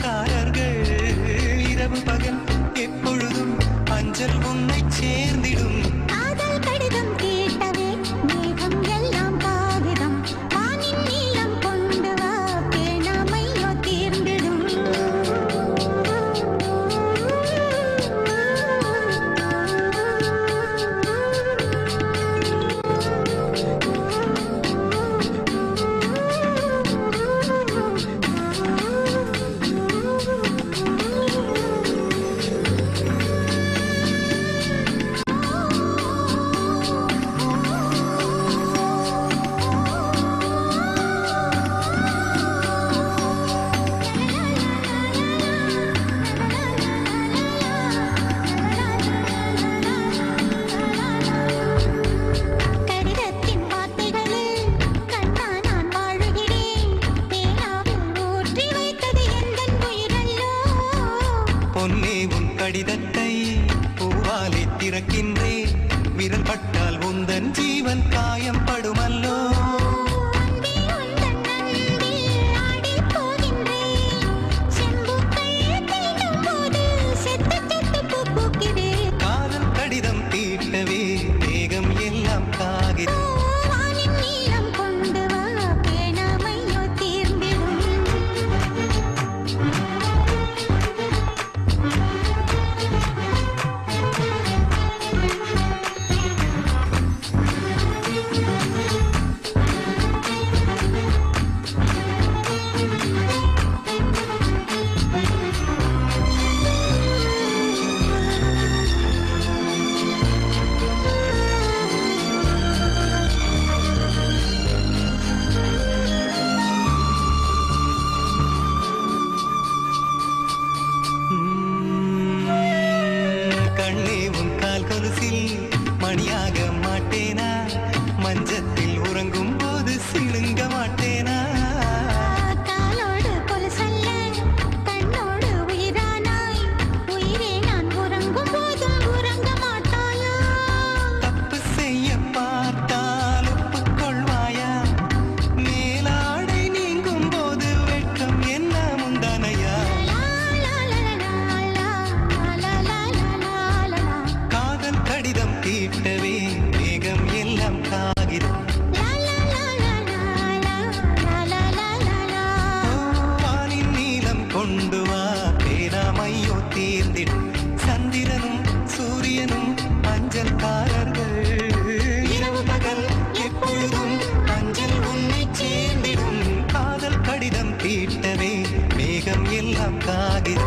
அஞ்சல்காரர்கள் இரவு பகல் எப்பொழுதும் அஞ்சல் உன்னை சேர்ந்திடும். காதல் கடிதம் கேட்டவே மேகம் எல்லாம் காகிதம் வானின் நீளம் கொண்டு வா பேணாமையோ தீர்ந்திடும். பொன்னே உன் கடிதத்தை பூவாலே திறக்கின்றேன். விரல் பட்டால் உந்தன் ஜீவன் காயம் படுமல்லோ. காதல் கடிதம் தீட்டவே மேகம் எல்லாம் காகிதம். கண்ணே உன் கால் கொலுசில் மணியாக மாட்டேனா? மஞ்சத்தில் உறங்கும் போது சிணுங்க மாட்டேனா? காலோடு கொலுசல்ல கண்ணோடு உயிரானாய் உயிரே நான் உறங்கும் போதும் உறங்க மாட்டாயா? தப்பு செய்ய பார்த்தால் ஒப்புக்கொள்வாயா? மேலாடை நீங்கும் போது வெட்கம் என்ன முந்தானையா? காதல் கடிதம் தீட்டவே மேகம் எல்லாம் காகிதம். வானின் நீளம் கொண்டு வா பேராமையோ தீர்ந்திடும். சந்திரனும் சூரியனும் அஞ்சல்காரர்கள் இரவு பகல் எப்பொழுதும் அஞ்சல் உன்னை சேர்ந்திடும். காதல் கடிதம் தீட்டவே மேகம் எல்லாம் காகிதம்.